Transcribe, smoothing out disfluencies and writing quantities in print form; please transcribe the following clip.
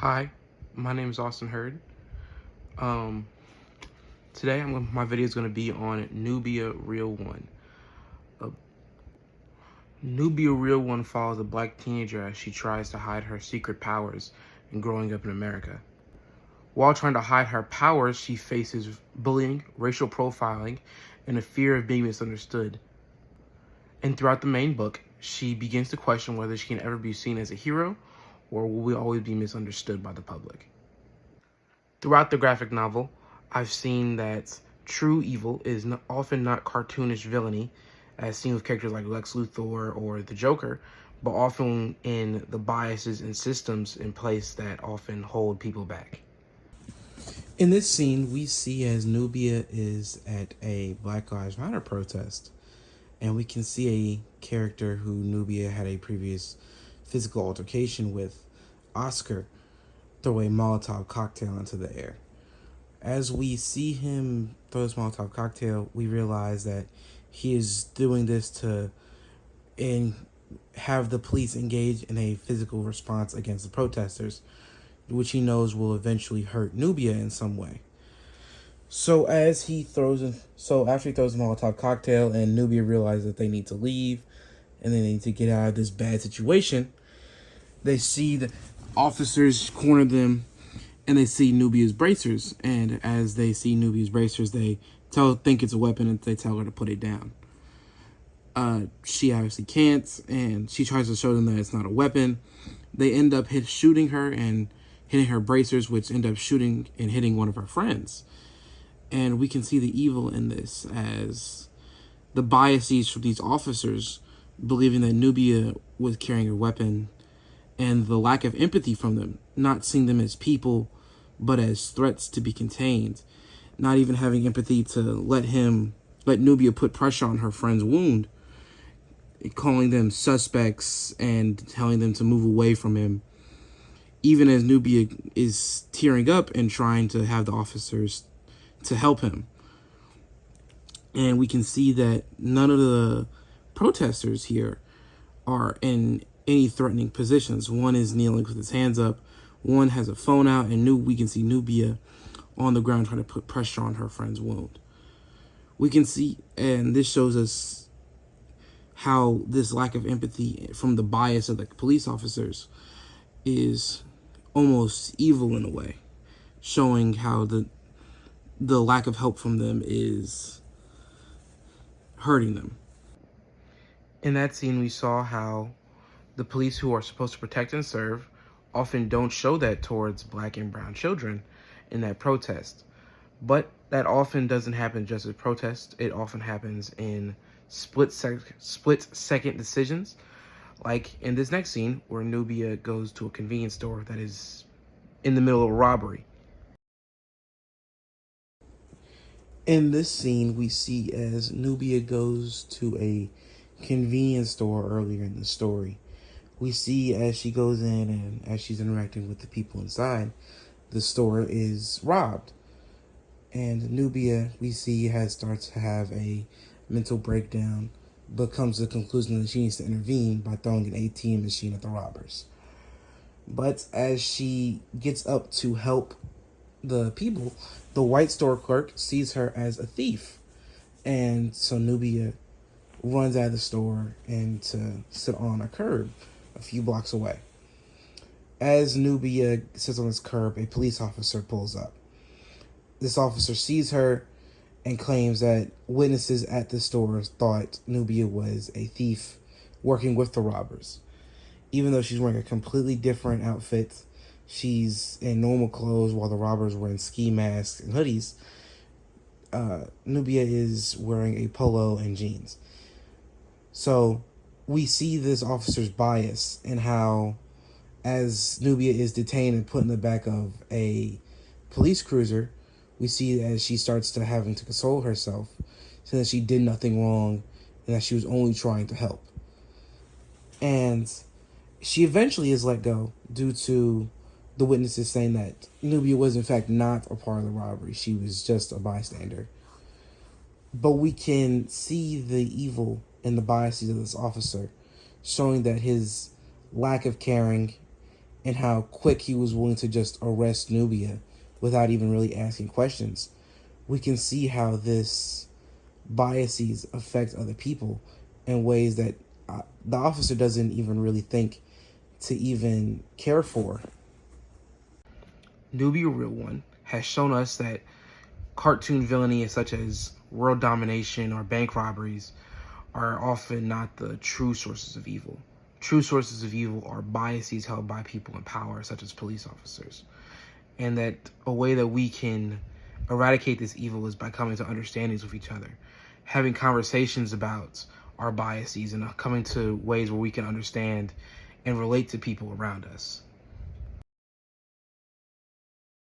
Hi, my name is Austin Hurd. Um, Today my video is going to be on Nubia Real One. Uh, Nubia Real One follows a black teenager as she tries to hide her secret powers in growing up in America. While trying to hide her powers, she faces bullying, racial profiling, and a fear of being misunderstood. And throughout the main book, she begins to question whether she can ever be seen as a hero or will we always be misunderstood by the public. Throughout the graphic novel, I've seen that true evil is often not cartoonish villainy, as seen with characters like Lex Luthor or the Joker, but often in the biases and systems in place that often hold people back. In this scene, we see as Nubia is at a Black Lives Matter protest, and we can see a character who Nubia had a previous physical altercation with, Oscar, throw a Molotov cocktail into the air. As we see him throw this Molotov cocktail, we realize that he is doing this to have the police engage in a physical response against the protesters, which he knows will eventually hurt Nubia in some way. So after he throws the Molotov cocktail and Nubia realizes that they need to leave and they need to get out of this bad situation, they see the officers corner them and they see Nubia's bracers. And as they see Nubia's bracers, they think it's a weapon and they tell her to put it down. She obviously can't, and she tries to show them that it's not a weapon. They end up shooting her and hitting her bracers, which end up shooting and hitting one of her friends. And we can see the evil in this as the biases from these officers believing that Nubia was carrying a weapon, and the lack of empathy from them, not seeing them as people, but as threats to be contained, not even having empathy to let Nubia put pressure on her friend's wound, calling them suspects and telling them to move away from him, even as Nubia is tearing up and trying to have the officers to help him. And we can see that none of the protesters here are in any threatening positions. One is kneeling with his hands up, one has a phone out, and we can see Nubia on the ground trying to put pressure on her friend's wound. We can see, and this shows us how this lack of empathy from the bias of the police officers is almost evil in a way, showing how the lack of help from them is hurting them. In that scene, we saw how the police who are supposed to protect and serve often don't show that towards black and brown children in that protest. But that often doesn't happen just as protest. It often happens in split-second decisions, like in this next scene where Nubia goes to a convenience store that is in the middle of a robbery. In this scene, we see as Nubia goes to a convenience store earlier in the story. We see as she goes in and as she's interacting with the people inside, the store is robbed. And Nubia, we see, starts to have a mental breakdown, but comes to the conclusion that she needs to intervene by throwing an ATM machine at the robbers. But as she gets up to help the people, the white store clerk sees her as a thief. And so Nubia runs out of the store and to sit on a curb a few blocks away. As Nubia sits on this curb, a police officer pulls up. This officer sees her and claims that witnesses at the store thought Nubia was a thief working with the robbers. Even though she's wearing a completely different outfit, she's in normal clothes while the robbers were in ski masks and hoodies. Nubia is wearing a polo and jeans. So we see this officer's bias and how as Nubia is detained and put in the back of a police cruiser, we see as she starts to having to console herself, saying that she did nothing wrong and that she was only trying to help. And she eventually is let go due to the witnesses saying that Nubia was in fact not a part of the robbery. She was just a bystander. But we can see the evil and the biases of this officer, showing that his lack of caring and how quick he was willing to just arrest Nubia without even really asking questions. We can see how this biases affect other people in ways that the officer doesn't even really think to even care for. Nubia Real One has shown us that cartoon villainy such as world domination or bank robberies are often not the true sources of evil. True sources of evil are biases held by people in power, such as police officers. And that a way that we can eradicate this evil is by coming to understandings with each other, having conversations about our biases, and coming to ways where we can understand and relate to people around us.